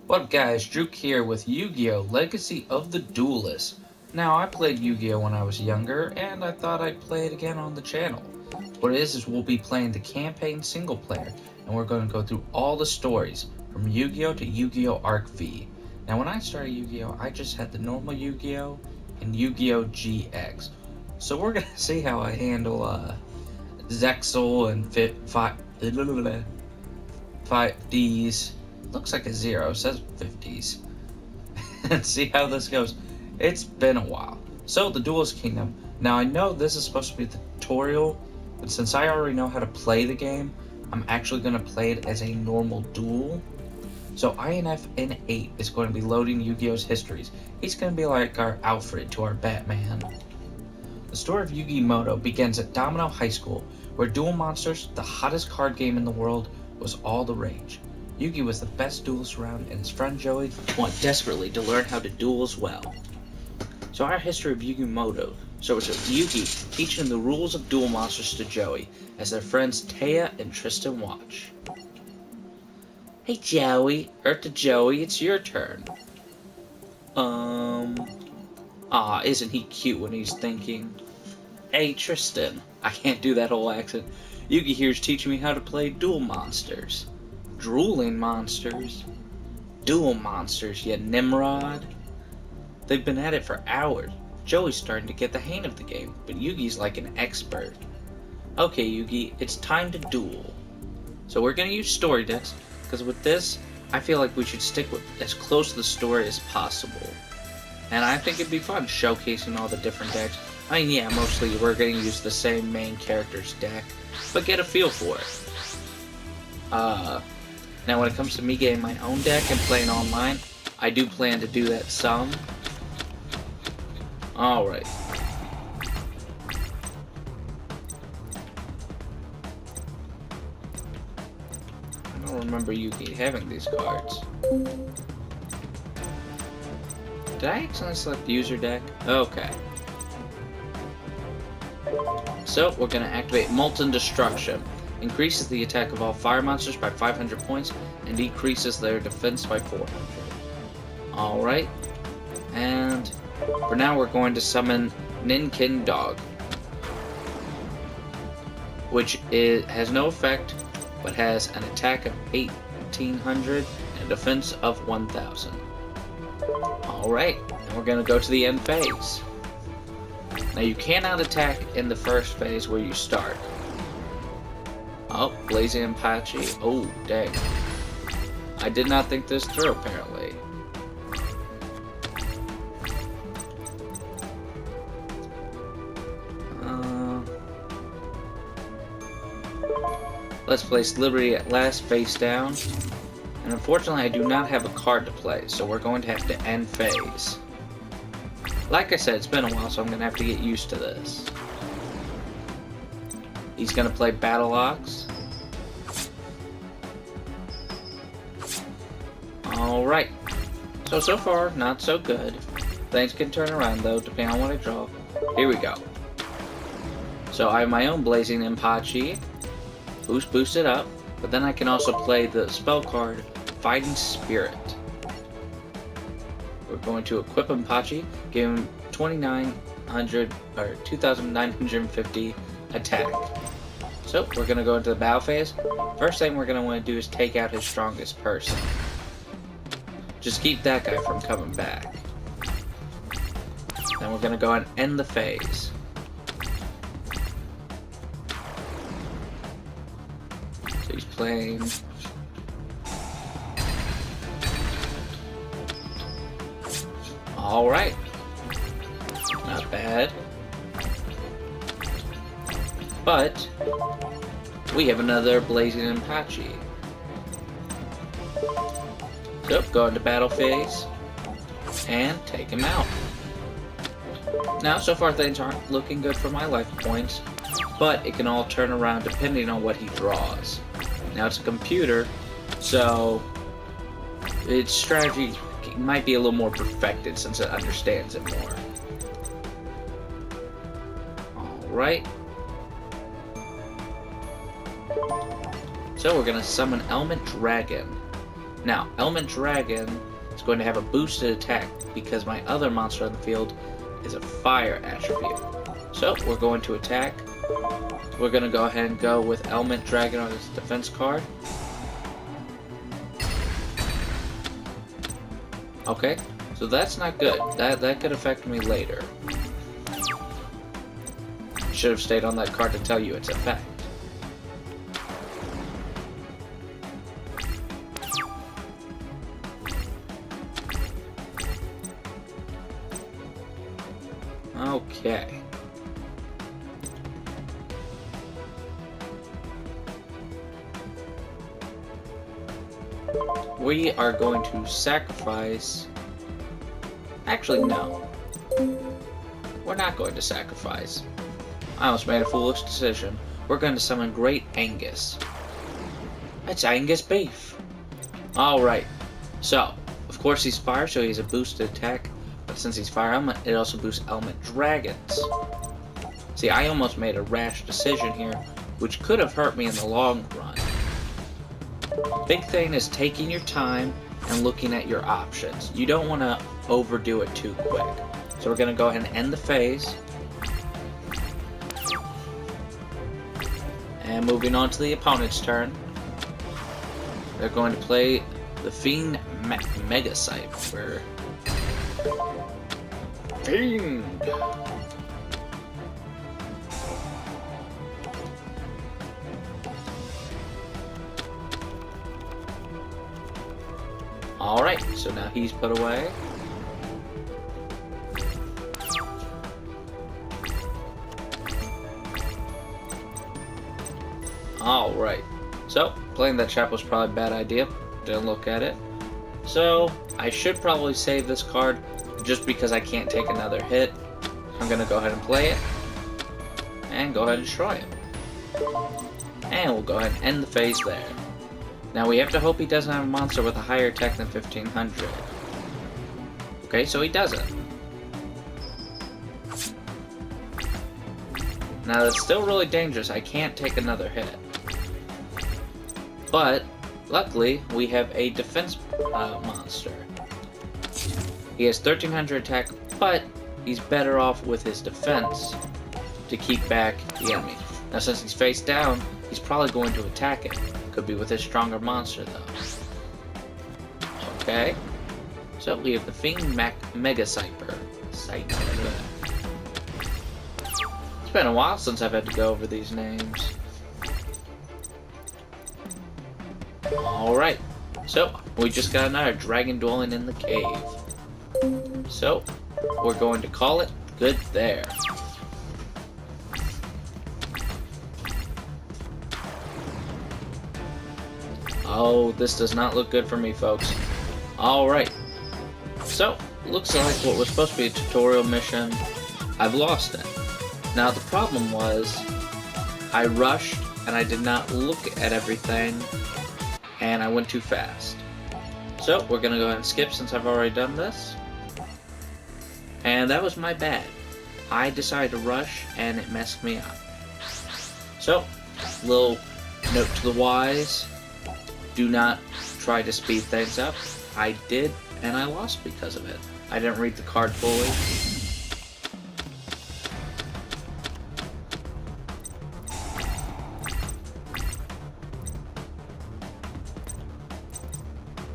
What up guys, Juke here with Yu-Gi-Oh! Legacy of the Duelist. Now I played Yu-Gi-Oh! When I was younger, and I thought I'd play it again on the channel. What it is we'll be playing the campaign single player, and we're going to go through all the stories, from Yu-Gi-Oh! To Yu-Gi-Oh! Arc V. Now when I started Yu-Gi-Oh! I just had the normal Yu-Gi-Oh! And Yu-Gi-Oh! GX. So we're going to see how I handle Zexal and 5Ds. Looks like a 0, says 50s. And see how this goes. It's been a while. So, the Duelist Kingdom. Now, I know this is supposed to be the tutorial, but since I already know how to play the game, I'm actually going to play it as a normal duel. So, INF N8 is going to be loading Yu-Gi-Oh's histories. He's going to be like our Alfred to our Batman. The story of Yugi Moto begins at Domino High School, where Duel Monsters, the hottest card game in the world, was all the rage. Yugi was the best duelist around, and his friend Joey wanted desperately to learn how to duel as well. So our history of Yugi Moto starts with Yugi teaching the rules of Duel Monsters to Joey, as their friends Taya and Tristan watch. Hey Joey, to Joey, it's your turn. Isn't he cute when he's thinking? Hey Tristan, I can't do that whole accent. Yugi here's teaching me how to play Duel Monsters. Drooling monsters. Duel monsters, you Nimrod. They've been at it for hours. Joey's starting to get the hang of the game, but Yugi's like an expert. Okay, Yugi, it's time to duel. So we're going to use story decks, because with this, I feel like we should stick with as close to the story as possible. And I think it'd be fun showcasing all the different decks. I mean, yeah, mostly we're going to use the same main character's deck, but get a feel for it. Now when it comes to me getting my own deck and playing online, I do plan to do that some. Alright. I don't remember Yugi having these cards. Did I accidentally select the user deck? Okay. So, we're going to activate Molten Destruction. Increases the attack of all fire monsters by 500 points and decreases their defense by 400. Alright. And for now we're going to summon Ninkin Dog, which has no effect, but has an attack of 1800 and a defense of 1000. Alright, and we're going to go to the end phase. Now you cannot attack in the first phase where you start. Oh, Blazing Apache. Oh, dang. I did not think this through, apparently. Let's place Liberty at last, face down. And unfortunately, I do not have a card to play, so we're going to have to end phase. Like I said, it's been a while, so I'm going to have to get used to this. He's going to play Battle Ox. Alright. So far, not so good. Things can turn around, though, depending on what I draw. Here we go. So I have my own Blazing Apache. Boost it up. But then I can also play the spell card, Fighting Spirit. We're going to equip Apache, give him 2,950 attack. So, we're going to go into the battle phase. First thing we're going to want to do is take out his strongest person. Just keep that guy from coming back. Then we're going to go and end the phase. So he's playing... Alright. Not bad. But we have another Blazing Apache. So, go into battle phase and take him out. Now, so far things aren't looking good for my life points, but it can all turn around depending on what he draws. Now, it's a computer, so its strategy might be a little more perfected since it understands it more. Alright. So we're going to summon Element Dragon. Now, Element Dragon is going to have a boosted attack because my other monster on the field is a fire attribute. So, we're going to attack. We're going to go ahead and go with Element Dragon on his defense card. Okay, so that's not good. That could affect me later. Should have stayed on that card to tell you its effect. Okay. We are going to sacrifice... Actually, no. We're not going to sacrifice. I almost made a foolish decision. We're going to summon Great Angus. It's Angus beef. Alright. So, of course he's fire, so he has a boosted attack. But since he's fire element, it also boosts element dragons. See, I almost made a rash decision here, which could have hurt me in the long run. Big thing is taking your time and looking at your options. You don't want to overdo it too quick. So we're going to go ahead and end the phase. And moving on to the opponent's turn. They're going to play the Fiend Mega Cypher. Fiend! Alright, so now he's put away. Alright, so playing that trap was probably a bad idea. Didn't look at it. So, I should probably save this card just because I can't take another hit. I'm going to go ahead and play it. And go ahead and destroy it. And we'll go ahead and end the phase there. Now we have to hope he doesn't have a monster with a higher attack than 1500. Okay, so he doesn't. Now that's still really dangerous. I can't take another hit. But, luckily, we have a defense monster. He has 1300 attack, but he's better off with his defense to keep back the enemy. Now since he's face down, he's probably going to attack it. Could be with his stronger monster though. Okay. So we have the Fiend Mega Cypher. It's been a while since I've had to go over these names. Alright. So, we just got another dragon dwelling in the cave. So, we're going to call it good there. Oh, this does not look good for me, folks. Alright. So, looks like what was supposed to be a tutorial mission, I've lost it. Now, the problem was, I rushed, and I did not look at everything, and I went too fast. So, we're going to go ahead and skip since I've already done this. And that was my bad. I decided to rush, and it messed me up. So, little note to the wise. Do not try to speed things up. I did, and I lost because of it. I didn't read the card fully.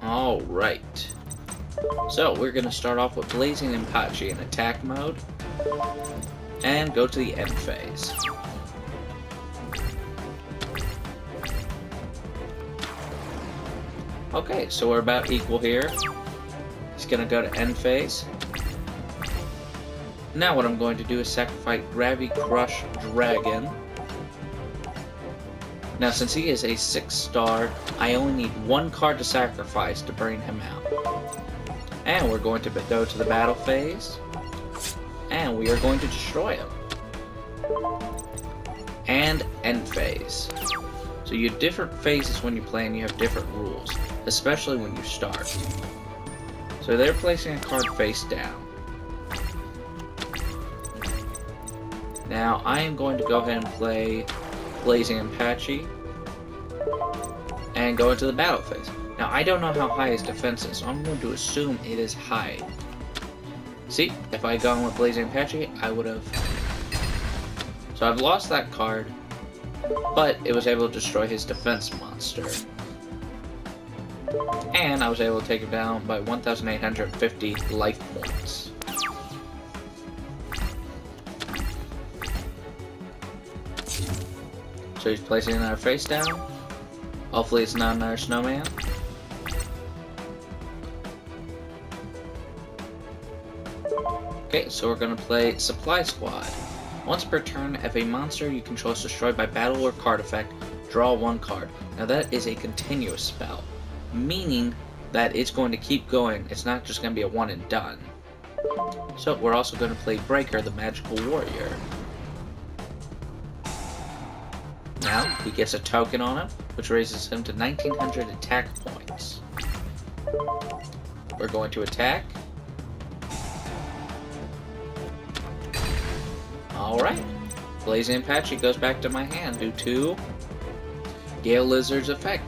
Alright. So, we're going to start off with Blazing Impachi in attack mode. And go to the end phase. Okay, so we're about equal here. He's going to go to end phase. Now what I'm going to do is sacrifice Gravity Crush Dragon. Now since he is a 6-star, I only need one card to sacrifice to bring him out. And we're going to go to the battle phase. And we are going to destroy him. And end phase. So you have different phases when you play and you have different rules. Especially when you start. So they're placing a card face down. Now I am going to go ahead and play Blazing Impachi and go into the battle phase. Now, I don't know how high his defense is, so I'm going to assume it is high. See, if I had gone with Blazing Apache, I would have... So I've lost that card, but it was able to destroy his defense monster. And I was able to take him down by 1,850 life points. So he's placing our face down. Hopefully it's not another snowman. Okay, so we're going to play Supply Squad. Once per turn, if a monster you control is destroyed by battle or card effect, draw one card. Now that is a continuous spell, meaning that it's going to keep going. It's not just going to be a one and done. So we're also going to play Breaker, the Magical Warrior. Now he gets a token on him, which raises him to 1,900 attack points. We're going to attack. Alright, Blazing Apache goes back to my hand due to Gale Lizard's effect.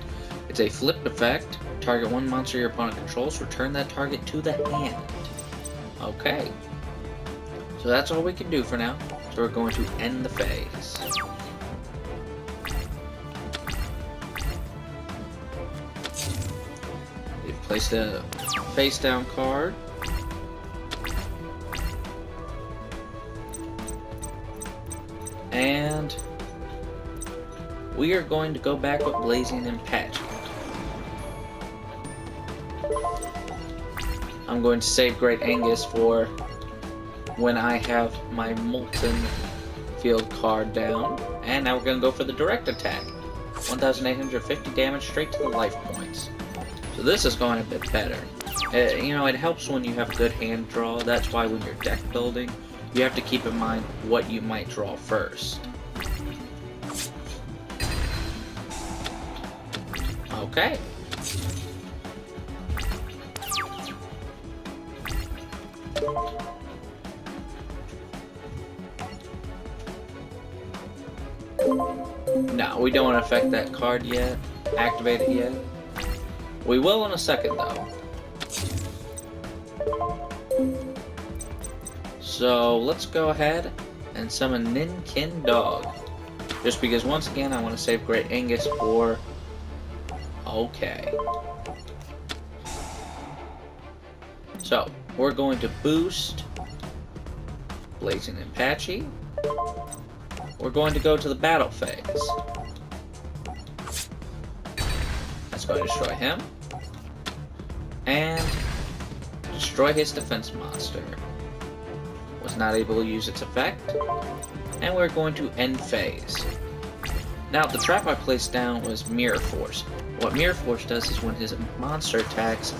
It's a flipped effect. Target one monster your opponent controls, return that target to the hand. Okay. So that's all we can do for now. So we're going to end the phase. We've placed a face down card. And we are going to go back with Blazing Apache. I'm going to save Great Angus for when I have my Molten Field card down. And now we're going to go for the direct attack. 1,850 damage straight to the life points. So this is going a bit better. You know, it helps when you have good hand draw. That's why when you're deck building, you have to keep in mind what you might draw first. Okay. No, we don't want to affect that card yet. Activate it yet. We will in a second, though. So let's go ahead and summon Ninkin Dog. Just because once again I want to save Great Angus for... Okay. So, we're going to boost Blazing Apache. We're going to go to the battle phase. That's going to destroy him. And destroy his defense monster. Was not able to use its effect. And we're going to end phase. Now, the trap I placed down was Mirror Force. What Mirror Force does is when his monster attacks,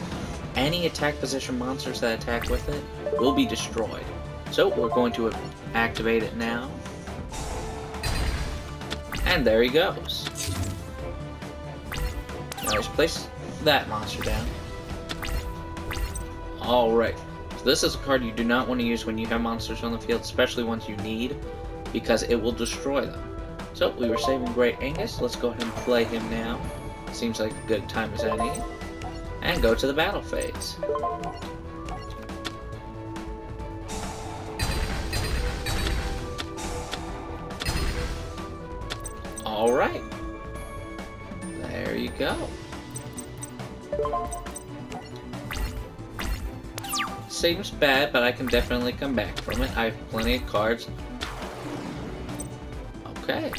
any attack position monsters that attack with it will be destroyed. So we're going to activate it now. And there he goes. Now let's place that monster down. Alright. So this is a card you do not want to use when you have monsters on the field, especially ones you need, because it will destroy them. So we were saving Great Angus. Let's go ahead and play him now. Seems like a good time as any. And go to the battle phase. Alright. There you go. Seems bad, but I can definitely come back from it. I have plenty of cards. Okay.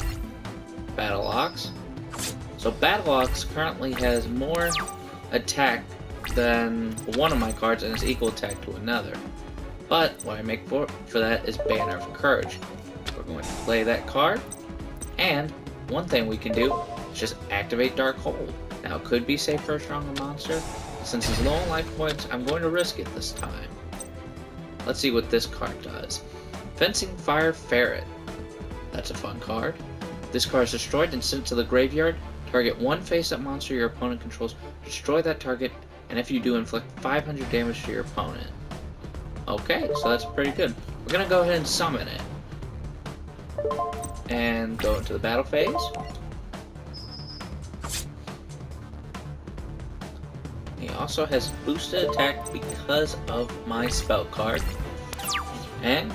Battle Ox. So Battle Ox currently has more attack than one of my cards and is equal attack to another. But what I make for that is Banner of Courage. We're going to play that card. And one thing we can do is just activate Dark Hold. Now it could be safe for a stronger monster. Since he's low on life points, I'm going to risk it this time. Let's see what this card does. Fencing Fire Ferret. That's a fun card. This card is destroyed and sent to the graveyard. Target one face-up monster your opponent controls. Destroy that target, and if you do, inflict 500 damage to your opponent. Okay, so that's pretty good. We're going to go ahead and summon it. And go into the battle phase. also has boosted attack because of my spell card. And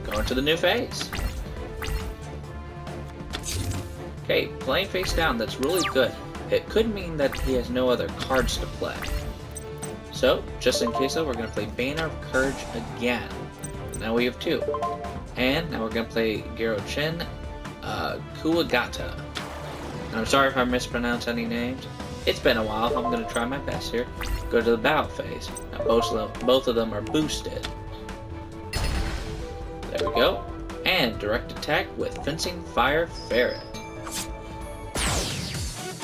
going to the new phase. Okay, playing face down, that's really good. It could mean that he has no other cards to play. So, just in case though, we're going to play Banner of Courage again. Now we have 2. And now we're going to play Girochin Kuwagata. I'm sorry if I mispronounce any names. It's been a while, I'm going to try my best here. Go to the battle phase. Now both of them are boosted. There we go. And direct attack with Fencing Fire Ferret.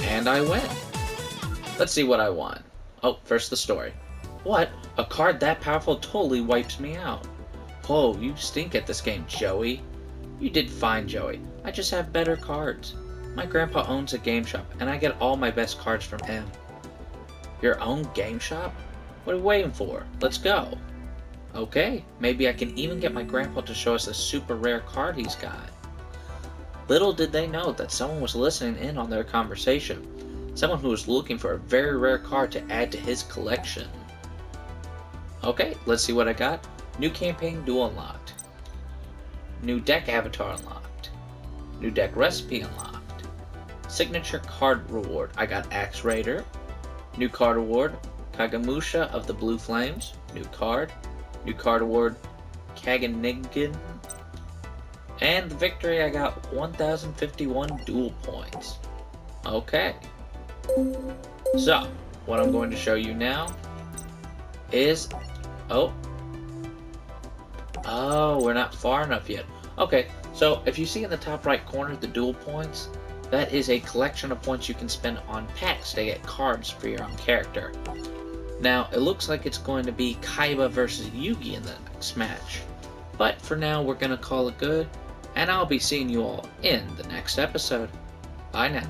And I win. Let's see what I won. Oh, first the story. What? A card that powerful totally wipes me out. Whoa, you stink at this game, Joey. You did fine, Joey. I just have better cards. My grandpa owns a game shop, and I get all my best cards from him. Your own game shop? What are we waiting for? Let's go. Okay, maybe I can even get my grandpa to show us a super rare card he's got. Little did they know that someone was listening in on their conversation. Someone who was looking for a very rare card to add to his collection. Okay, let's see what I got. New campaign duel unlocked. New deck avatar unlocked. New deck recipe unlocked. Signature card reward. I got Axe Raider. New card award. Kagamusha of the Blue Flames. New card. New card award. Kaganigin. And the victory, I got 1,051 duel points. Okay. So, what I'm going to show you now is... Oh, we're not far enough yet. Okay, so if you see in the top right corner the duel points, that is a collection of points you can spend on packs to get cards for your own character. Now, it looks like it's going to be Kaiba versus Yugi in the next match. But for now, we're going to call it good, and I'll be seeing you all in the next episode. Bye now.